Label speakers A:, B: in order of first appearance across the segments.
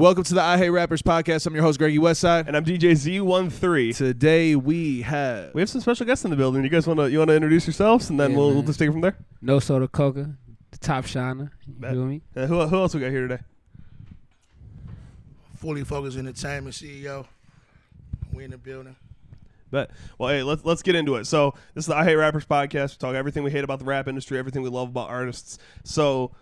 A: Welcome to the I Hate Rappers podcast. I'm your host, Greggy Westside.
B: And I'm DJ Z13.
A: Today we have
B: some special guests in the building. You guys want to introduce yourselves, and then we'll just take it from there?
C: No Soda Coca, the top shiner. You feel me?
B: Who else we got here today?
D: Fully Focused Entertainment CEO. We in the building.
B: But well, hey, let's get into it. So this is the I Hate Rappers podcast. We talk everything we hate about the rap industry, everything we love about artists. So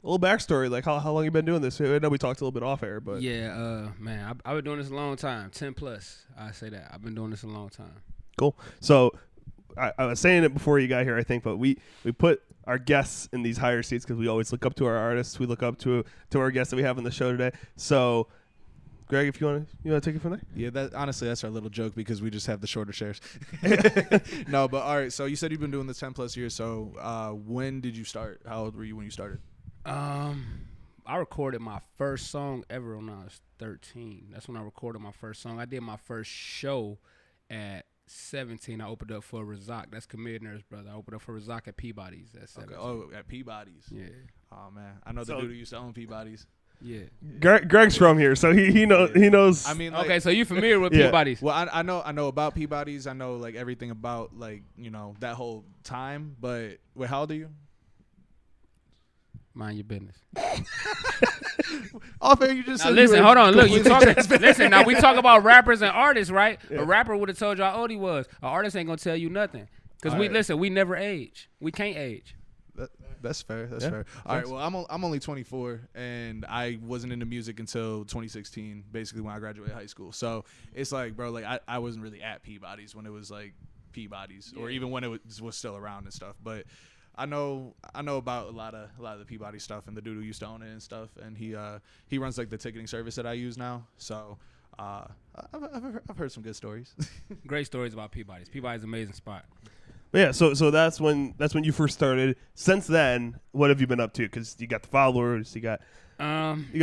B: a little backstory, like how long you been doing this? I know we talked a little bit off air, but
C: yeah, man, I've been doing this a long time, 10 plus. I say that I've been doing this a long time.
B: Cool. So I was saying it before you got here, I think, but we put our guests in these higher seats because we always look up to our artists. We look up to our guests that we have on the show today. So, Greg, if you want to take it from there.
A: Yeah, that's our little joke because we just have the shorter shares. No, but all right. So you said you've been doing this 10 plus years. So when did you start? How old were you when you started?
C: I recorded my first song ever when I was 13. That's when I recorded my first song. I did my first show at 17. I opened up for Razak. That's Committed Nerds, brother. I opened up for Razak at Peabody's at 17.
A: Okay. Oh, at Peabody's.
C: Yeah.
A: Oh man, I know the dude who used to own Peabody's.
C: Yeah.
B: Greg's from here, so he knows.
A: I mean, like,
C: okay, so you familiar with
B: Yeah.
C: Peabody's?
A: Well, I know about Peabody's. I know like everything about like that whole time. But wait, how old are you?
C: Mind your business.
A: Off air, you just
C: Now
A: said
C: listen,
A: you were
C: hold on. Look, you
A: completely
C: talking. Listen, now we talk about rappers and artists, right? A rapper would have told you how old he was. An artist ain't gonna tell you nothing. Because we never age. We can't age.
A: That's fair. That's fair. All right. Well, I'm only 24, and I wasn't into music until 2016, basically when I graduated high school. So it's like, bro, like I wasn't really at Peabody's when it was like Peabody's, or even when it was still around and stuff. But I know about a lot of the Peabody stuff and the dude who used to own it and stuff. And he runs like the ticketing service that I use now. So I've heard some good stories.
C: Great stories about Peabody's. Peabody's an amazing spot.
B: Yeah, so that's when you first started. Since then, what have you been up to? Because you got the followers, you got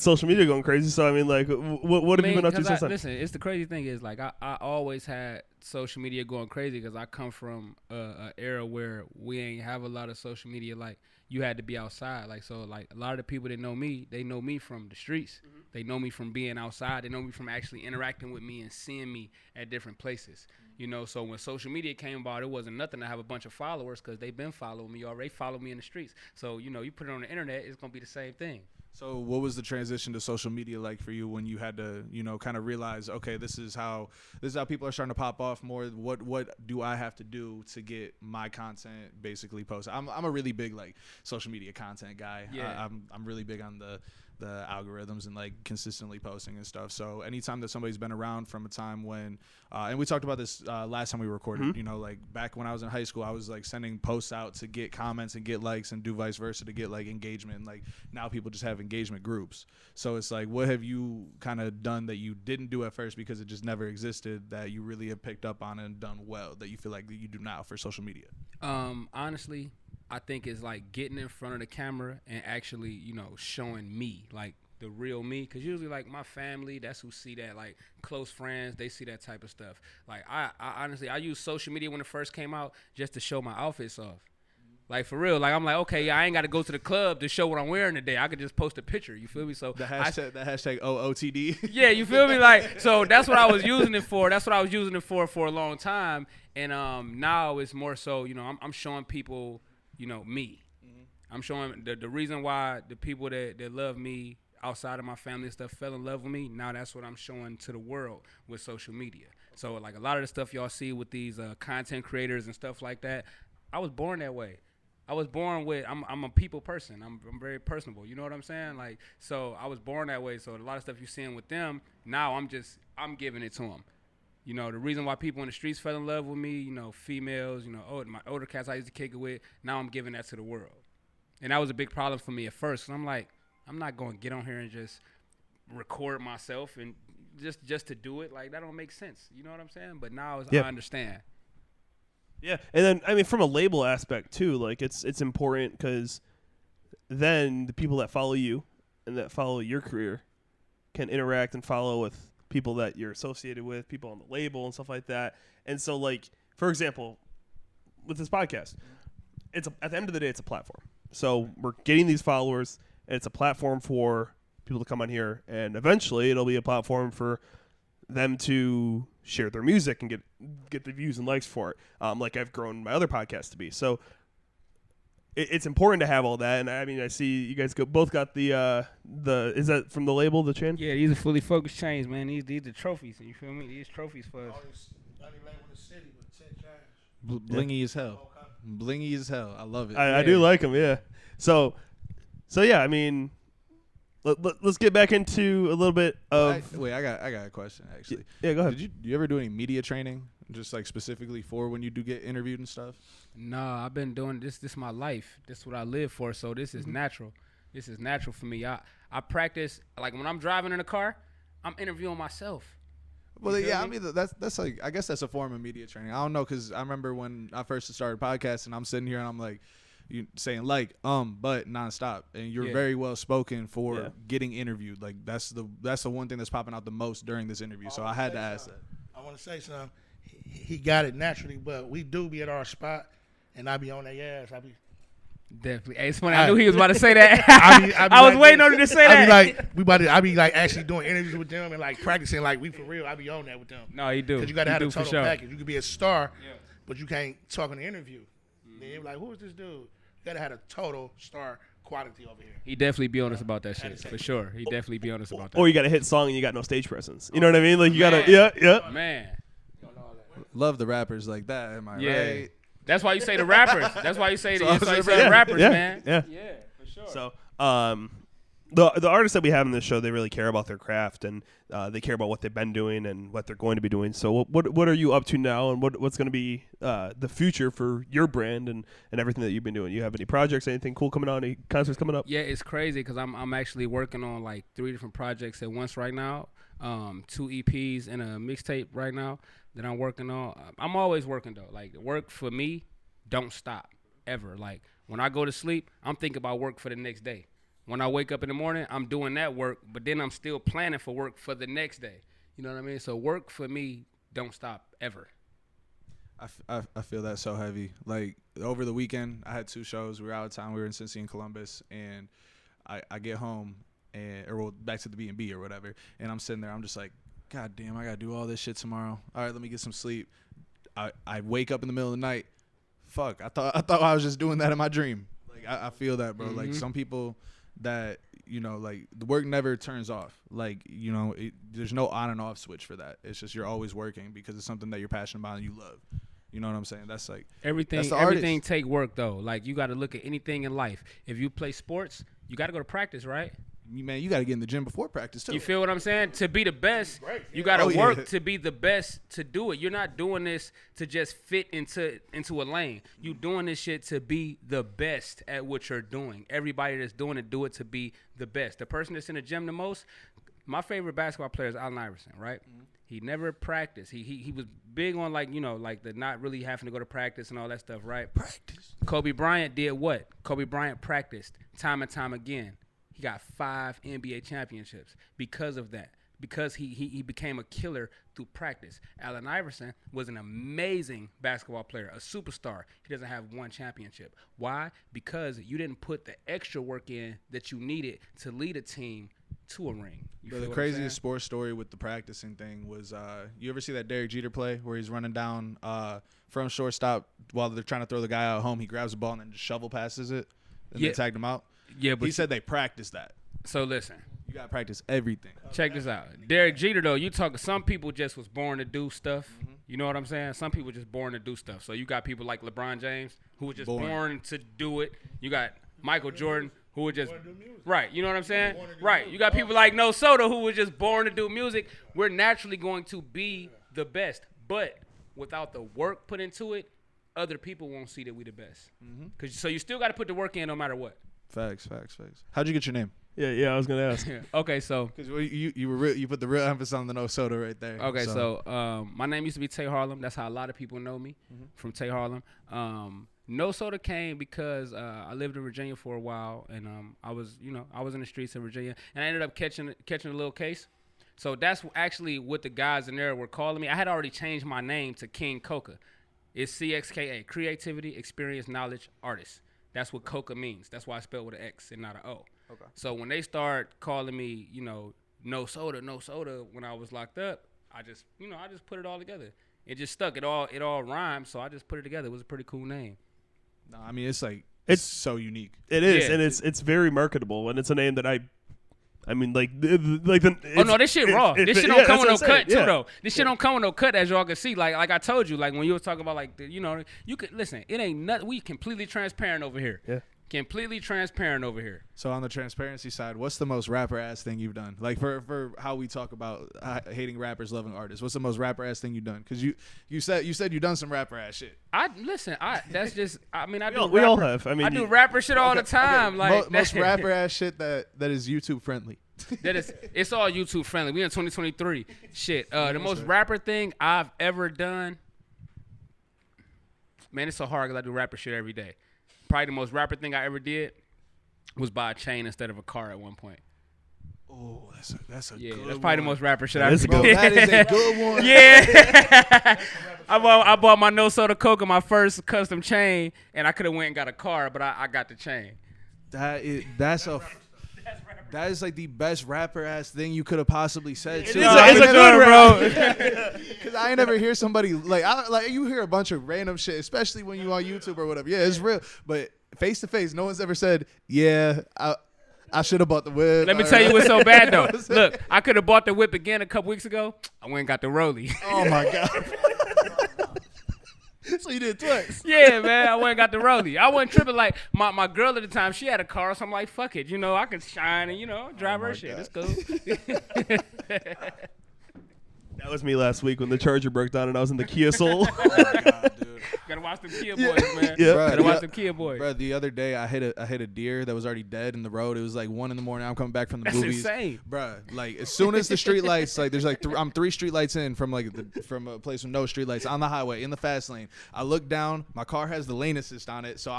B: social media going crazy. So I mean, like, what have you been up to since then?
C: Listen, it's the crazy thing is like I always had social media going crazy because I come from an era where we ain't have a lot of social media. Like you had to be outside. Like so, like a lot of the people that know me, they know me from the streets. Mm-hmm. They know me from being outside. They know me from actually interacting with me and seeing me at different places. You know, so when social media came about, it wasn't nothing to have a bunch of followers because they've been following me already. Follow me in the streets. So, you put it on the internet, it's going to be the same thing.
A: So what was the transition to social media like for you when you had to, kind of realize, okay, this is how people are starting to pop off more. What do I have to do to get my content basically posted? I'm a really big like social media content guy.
C: Yeah.
A: I'm really big on the algorithms and like consistently posting and stuff. So anytime that somebody's been around from a time when and we talked about this last time we recorded, like back when I was in high school, I was like sending posts out to get comments and get likes and do vice versa to get like engagement. Like now people just have engagement groups. So it's like, what have you kind of done that you didn't do at first because it just never existed that you really have picked up on and done well that you feel like that you do now for social media?
C: Honestly, I think it's like getting in front of the camera and actually, showing me, like the real me. Because usually, like my family, that's who see that. Like close friends, they see that type of stuff. Like I honestly, I used social media when it first came out just to show my outfits off. Like for real, like I'm like, okay, I ain't got to go to the club to show what I'm wearing today. I could just post a picture. You feel me? So
A: the hashtag OOTD.
C: Yeah, you feel me? Like so that's what I was using it for. That's what I was using it for a long time. And now it's more so, I'm showing people, me. Mm-hmm. I'm showing the reason why the people that love me outside of my family and stuff fell in love with me. Now that's what I'm showing to the world with social media. So like a lot of the stuff y'all see with these content creators and stuff like that, I was born that way. I was born with, I'm a people person. I'm very personable. You know what I'm saying? Like, so I was born that way. So a lot of stuff you're seeing with them, now I'm giving it to them. The reason why people in the streets fell in love with me, females, my older cats I used to kick it with, now I'm giving that to the world. And that was a big problem for me at first. And I'm like, I'm not going to get on here and just record myself and just to do it. Like, that don't make sense. You know what I'm saying? But now I understand.
B: Yeah, and then, I mean, from a label aspect, too, like, it's important because then the people that follow you and that follow your career can interact and follow with people that you're associated with, people on the label and stuff like that. And so, like, for example, with this podcast, at the end of the day, it's a platform. So we're getting these followers, and it's a platform for people to come on here, and eventually it'll be a platform for them to share their music and get the views and likes for it, like I've grown my other podcast to be. So it's important to have all that, and I mean, I see you guys both got the is that from the label, the chain?
C: Yeah, these are fully focused chains, man. These are trophies. You feel me? These trophies for us.
D: Only label in the city with 10 cash.
A: Blingy as hell. Blingy as hell. I love it.
B: I do like them, yeah. So yeah, I mean, let's get back into a little bit of.
A: I got a question actually.
B: Yeah, go ahead.
A: Did you ever do any media training, just like specifically for when you do get interviewed and stuff?
C: Nah, I've been doing this. This is my life. This is what I live for. So this is natural. This is natural for me. I practice, like when I'm driving in a car, I'm interviewing myself.
A: Well,
C: You feel
A: yeah, I
C: me?
A: mean that's like, I guess that's a form of media training. I don't know, because I remember when I first started podcasting, I'm sitting here and I'm like, you saying like but nonstop, and you're
C: Yeah.
A: very well spoken for
B: Yeah.
A: getting interviewed. Like that's the one thing that's popping out the most during this interview. So I had to ask that.
D: I want to say something. He got it naturally, but we do be at our spot, and I be on their ass. I be
C: Definitely. Hey, it's funny. I knew he was about to say that.
D: I be
C: I was
D: like
C: waiting
D: this.
C: on him to say
D: I
C: that.
D: be like, I be like actually doing interviews with them and like practicing like we for real. I be on that with them.
C: No, he do.
D: Because you got to
C: He
D: have
C: do
D: a
C: for
D: total
C: sure.
D: package. You could be a star, but you can't talk in the interview. Then you're like, who is this dude? You got to have a total star quality over here.
C: He definitely be honest about that shit for sure. He definitely be honest about that.
B: Or you got a hit song and you got no stage presence. You know what I mean? Like you gotta, yeah.
C: Man,
A: Love the rappers like that. Am I
C: yeah.
A: right?
C: That's why you say the rappers. That's why you say the,
A: So
C: that's why you say
A: yeah,
C: the rappers,
B: yeah,
C: man.
B: yeah.
C: Yeah, for sure.
B: So, the artists that we have in this show, they really care about their craft, and they care about what they've been doing and what they're going to be doing. So what are you up to now, and what's going to be the future for your brand and everything that you've been doing? You have any projects, anything cool coming out, any concerts coming up?
C: Yeah, it's crazy because I'm actually working on like 3 different projects at once right now. 2 EPs and a mixtape right now that I'm working on. I'm always working though. Like work for me don't stop ever. Like when I go to sleep, I'm thinking about work for the next day. When I wake up in the morning, I'm doing that work, but then I'm still planning for work for the next day. You know what I mean? So work for me don't stop ever.
A: I feel that so heavy. Like over the weekend, I had 2 shows. We were out of town. We were in Cincy and Columbus, and I get home back to the B&B or whatever, and I'm sitting there. I'm just like, God damn, I gotta do all this shit tomorrow. All right, let me get some sleep. I wake up in the middle of the night. Fuck, I thought I was just doing that in my dream. Like I feel that, bro. Like some people that, you know, like the work never turns off. Like, you know, there's no on and off switch for that. It's just you're always working because it's something that you're passionate about and you love. You know what I'm saying? That's like
C: Everything
A: the artist.
C: take work though. Like you got to look at anything in life. If you play sports, you got to go to practice, right?
A: Man, you got to get in the gym before practice too.
C: You feel what I'm saying? To be the best, you got to
A: Oh, yeah.
C: work to be the best to do it. You're not doing this to just fit into a lane. You doing this shit to be the best at what you're doing. Everybody that's doing it, do it to be the best. The person that's in the gym the most, my favorite basketball player is Allen Iverson, right? He never practiced. He was big on like, you know, like the not really having to go to practice and all that stuff, right?
A: Practice.
C: Kobe Bryant did what? Kobe Bryant practiced time and time again. He got 5 NBA championships because of that. Because he became a killer through practice. Allen Iverson was an amazing basketball player, a superstar. He doesn't have 1 championship. Why? Because you didn't put the extra work in that you needed to lead a team to a ring. You
A: Bro,
C: feel
A: the
C: what I'm
A: craziest
C: saying?
A: sports story with the practicing thing was, you ever see that Derek Jeter play where he's running down from shortstop while they're trying to throw the guy out home? He grabs the ball and then just shovel passes it, and
C: Yeah.
A: they tagged him out.
C: Yeah, but
A: He said they practiced that.
C: so listen.
A: You got to practice everything.
C: Check this out. Derek Jeter, though, you talking, some people just was born to do stuff. You know what I'm saying? Some people just born to do stuff. So you got people like LeBron James who were just born to do it. You got Michael Jordan who were just, right, you know what I'm saying? Right. You got people like No Soda who were just born to do music. We're naturally going to be the best. But without the work put into it, other people won't see that we the best. So you still got to put the work in no matter what.
A: Facts. How'd you get your name?
B: Yeah, I was gonna ask.
C: Okay, so
A: Because you put the real emphasis on the No Soda right there.
C: Okay, so my name used to be Tay Harlem. That's how a lot of people know me, from Tay Harlem. No Soda came because I lived in Virginia for a while, and I was in the streets of Virginia, and I ended up catching a little case. So that's actually what the guys in there were calling me. I had already changed my name to King Coca. It's CXKA, Creativity, Experience, Knowledge, Artist. That's what Coca means. That's why I spelled with an X and not an O.
A: Okay.
C: So when they start calling me, no soda, when I was locked up, I just put it all together. It just stuck. It all rhymed, so I just put it together. It was a pretty cool name.
A: No, I mean, it's like
B: It's-
A: so unique.
B: It is,
C: Yeah.
B: and it's very marketable, and it's a name that I mean,
C: Oh no, this shit raw. This shit don't come with no cut too,
B: yeah.
C: though. This shit don't come with no cut, as y'all can see. Like I told you, like when you were talking about you could listen. It ain't nothing. We completely transparent over here.
B: Yeah.
C: Completely transparent over here.
A: So on the transparency side, what's the most rapper ass thing you've done? Like for how we talk about hating rappers, loving artists. What's the most rapper ass thing you've done? Because you said you done some rapper ass shit.
C: That's just. I mean, I do.
B: We all
C: rapper-
B: have. I mean,
C: I do rapper shit all the time. Like
A: Most rapper ass shit that is YouTube friendly.
C: It's all YouTube friendly. We in 2023. Shit. The most rapper thing I've ever done. Man, it's so hard because I do rapper shit every day. Probably the most rapper thing I ever did was buy a chain instead of a car at one point.
A: Oh, that's a
C: Yeah,
A: good
C: that's probably the
A: one.
C: most rapper shit I
B: That's
C: ever
A: Bro,
C: did.
A: that is a good one.
C: Yeah. I bought my no soda Coke and my first custom chain, and I could have went and got a car, but I got the chain.
A: That is like the best rapper ass thing you could have possibly said. too.
B: is a good
C: bro.
A: Cause I ain't never hear somebody like you hear a bunch of random shit, especially when you on YouTube or whatever. Yeah, it's real. But face to face, no one's ever said, "Yeah, I should have bought the whip."
C: Let me tell you what's so bad though.
A: You know what I'm saying?
C: Look, I could have bought the whip again a couple weeks ago. I went and got the Rollie.
A: Oh my god.
B: so you did twice.
C: Yeah, man, I went and got the Rollie. I wasn't tripping. Like my girl at the time, she had a car, so I'm like, fuck it, I can shine and drive her shit. It's cool.
B: That was me last week when the Charger broke down and I was in the Kia Soul.
A: Oh my god, dude.
C: Gotta watch them Kia boys, man.
B: Yeah.
C: Gotta watch them Kia boys.
A: Bro, the other day I hit a deer that was already dead in the road. It was like 1 a.m. I'm coming back from the
C: That's
A: movies.
C: insane.
A: Bro, like as soon as the street lights, like there's like I'm 3 street lights in from from a place with no street lights on the highway in the fast lane. I look down, my car has the lane assist on it, so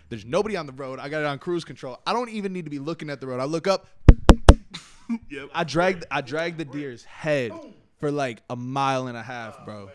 A: there's nobody on the road. I got it on cruise control. I don't even need to be looking at the road. I look up.
B: Yep.
A: I dragged the deer's head for like a mile and a half, bro.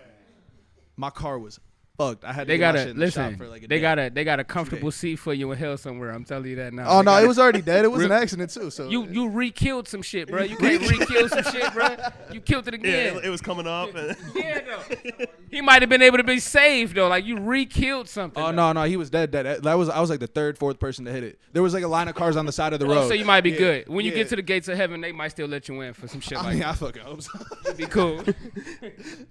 A: My car was fucked. I had to
C: They
A: get my
C: gotta
A: shit in the shop
C: listen.
A: for like a
C: They
A: day.
C: got a comfortable seat for you in hell somewhere. I'm telling you that now.
A: Oh
C: They
A: no,
C: got
A: it was already dead. It was an accident too. So
C: You re-killed some shit, bro. You can't re-kill some shit, bro. You killed it
B: Yeah,
C: again.
B: it was coming off. And
C: Yeah, though. He might have been able to be saved though. Like you re-killed something.
A: Oh
C: though.
A: no, he was dead. I was like the 3rd, 4th person to hit it. There was like a line of cars on the side of the road.
C: So you might be
A: Yeah,
C: good. When you
A: yeah.
C: get to the gates of heaven, they might still let you in for some shit
A: I
C: like
A: mean,
C: that.
A: I fucking hope so.
C: It'd be cool.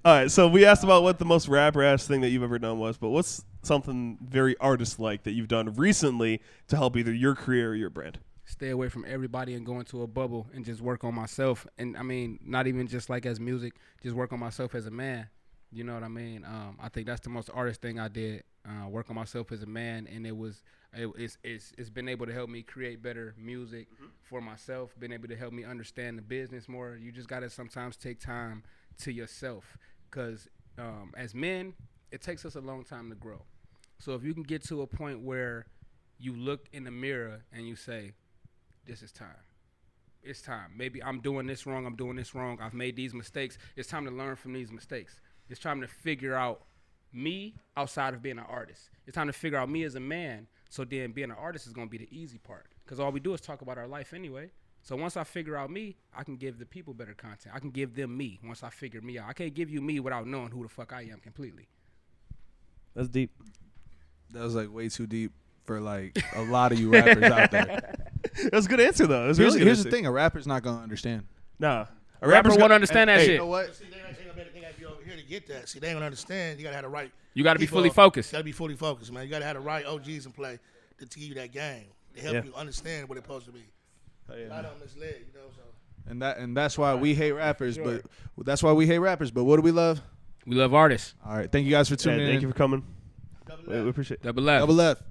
B: all right, so we asked about what the most rapper ass thing that you've ever done was, but what's something very artist like that you've done recently to help either your career or your brand?
C: Stay away from everybody and go into a bubble and just work on myself. And I mean, not even just like as music, just work on myself as a man. You know what I mean? I think that's the most artist thing I did. Work on myself as a man, and it's been able to help me create better music for myself. Been able to help me understand the business more. You just gotta sometimes take time to yourself, because as men, it takes us a long time to grow. So if you can get to a point where you look in the mirror and you say, this is time. It's time. Maybe I'm doing this wrong. I've made these mistakes. It's time to learn from these mistakes. It's time to figure out me outside of being an artist. It's time to figure out me as a man. So then being an artist is going to be the easy part, because all we do is talk about our life anyway. So once I figure out me, I can give the people better content. I can give them me once I figure me out. I can't give you me without knowing who the fuck I am completely.
B: That's deep.
A: That was like way too deep for like a lot of you rappers out there.
B: That's a good answer though. That's
A: Here's,
B: really good
A: here's the
B: answer.
A: thing: a rapper's not gonna understand.
B: Nah, a
C: Rapper
B: rapper's
C: won't
B: got-
C: understand that
B: hey,
C: shit.
D: You know what? See, they gotta be over here to get that. See, they ain't gonna understand. You gotta have the right.
C: You got to be
D: people.
C: fully focused.
D: You gotta be fully focused, man. You gotta have the right OGs in play to give you that game. To help
B: Yeah.
D: you understand what it's supposed to be. A lot of them misled, So.
A: And that's why we hate rappers. But that's why we hate rappers. But what do we love?
C: We love artists.
A: All right, thank you guys for
B: Yeah,
A: tuning in.
B: thank you for coming. We appreciate it.
C: Double left.
A: Double left.